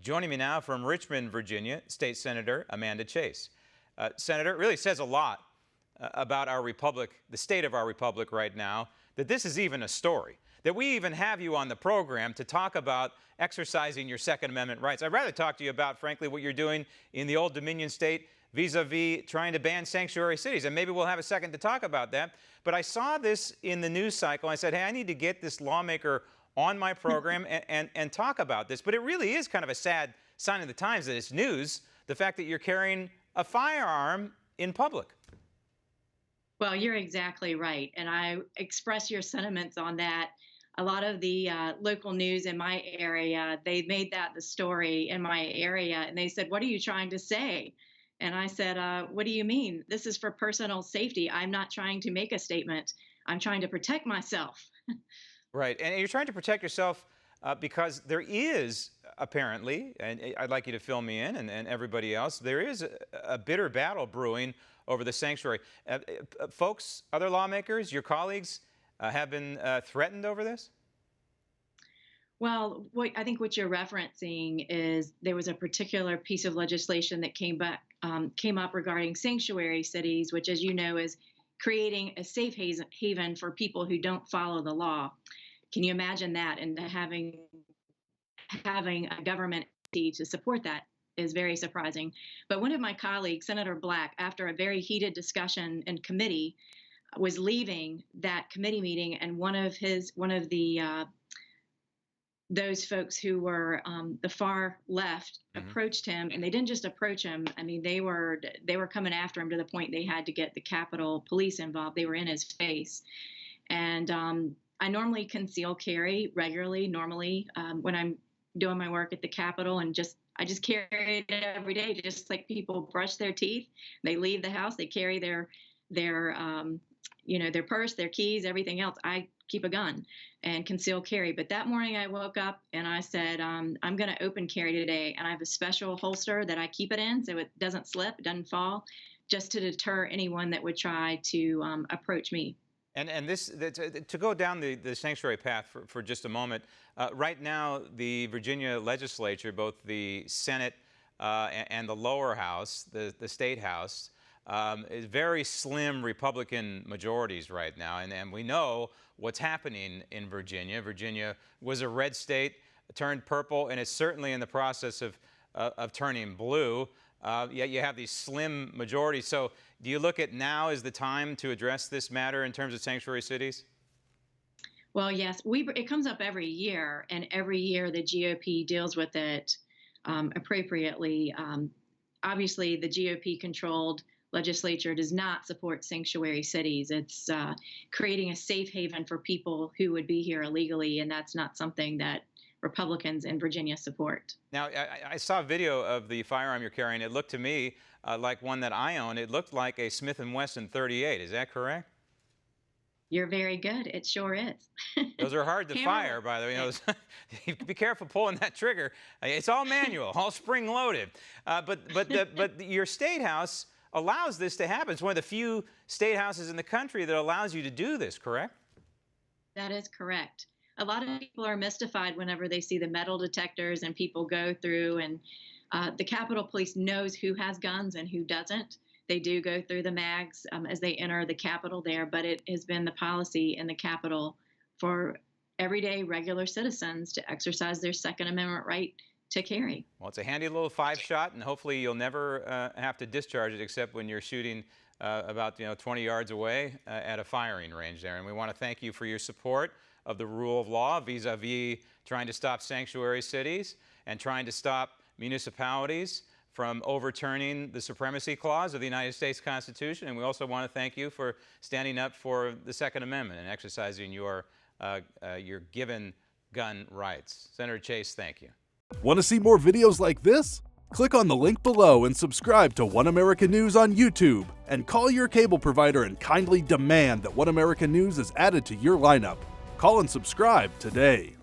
Joining me now from Richmond, Virginia, State Senator Amanda Chase. Senator, it really says a lot about our republic, the state of our republic right now, that this is even a story, that we even have you on the program to talk about exercising your Second Amendment rights. I'd rather talk to you about, frankly, what you're doing in the Old Dominion state vis-a-vis trying to ban sanctuary cities, and maybe we'll have a second to talk about that. But I saw this in the news cycle. I said, hey, I need to get this lawmaker on my program and talk about this. But it really is kind of a sad sign of the times that it's news, the fact that you're carrying a firearm in public. Well, you're exactly right. And I express your sentiments on that. A lot of the local news in my area, they made that the story in my area. And they said, what are you trying to say? And I said, what do you mean? This is for personal safety. I'm not trying to make a statement. I'm trying to protect myself. Right. And you're trying to protect yourself because there is apparently, and I'd like you to fill me in and everybody else, there is a bitter battle brewing over the sanctuary. Folks, other lawmakers, your colleagues have been threatened over this? Well, I think what you're referencing is there was a particular piece of legislation that came up regarding sanctuary cities, which, as you know, is creating a safe haven for people who don't follow the law. Can you imagine that? And having a government to support that is very surprising. But one of my colleagues, Senator Black, after a very heated discussion in committee, was leaving that committee meeting, and one of the those folks who were the far left approached him, and they didn't just approach him. I mean, they were coming after him to the point they had to get the Capitol Police involved. They were in his face. And I normally conceal carry regularly, when I'm doing my work at the Capitol, and I just carry it every day, just like people brush their teeth. They leave the house, they carry their purse, their keys, everything else. I keep a gun and conceal carry. But that morning I woke up and I said, I'm going to open carry today. And I have a special holster that I keep it in so it doesn't slip, it doesn't fall, just to deter anyone that would try to approach me. And this, to go down the sanctuary path for just a moment, right now the Virginia legislature, both the Senate and the lower house, the state house, is very slim Republican majorities right now. And we know what's happening in Virginia. Virginia was a red state, turned purple, and it's certainly in the process of turning blue. Yet you have these slim majorities. So do you look at now as the time to address this matter in terms of sanctuary cities? Well, yes, it comes up every year, and every year the GOP deals with it appropriately. Obviously, the GOP-controlled legislature does not support sanctuary cities. It's creating a safe haven for people who would be here illegally, and that's not something that Republicans in Virginia support. Now, I saw a video of the firearm you're carrying. It looked to me like one that I own. It looked like a Smith & Wesson 38. Is that correct? You're very good. It sure is. Those are hard to fire, by the way. Be careful pulling that trigger. It's all manual, all spring-loaded. But your state house allows this to happen. It's one of the few state houses in the country that allows you to do this, correct? That is correct. A lot of people are mystified whenever they see the metal detectors and people go through, and the Capitol Police knows who has guns and who doesn't. They do go through the mags as they enter the Capitol there, but it has been the policy in the Capitol for everyday regular citizens to exercise their Second Amendment right to carry. Well, it's a handy little 5-shot, and hopefully you'll never have to discharge it except when you're shooting about 20 yards away at a firing range there. And we want to thank you for your support of the rule of law vis-a-vis trying to stop sanctuary cities and trying to stop municipalities from overturning the Supremacy Clause of the United States Constitution. And we also want to thank you for standing up for the Second Amendment and exercising your given gun rights. Senator Chase, thank you. Want to see more videos like this? Click on the link below and subscribe to One America News on YouTube, and call your cable provider and kindly demand that One America News is added to your lineup. Call and subscribe today.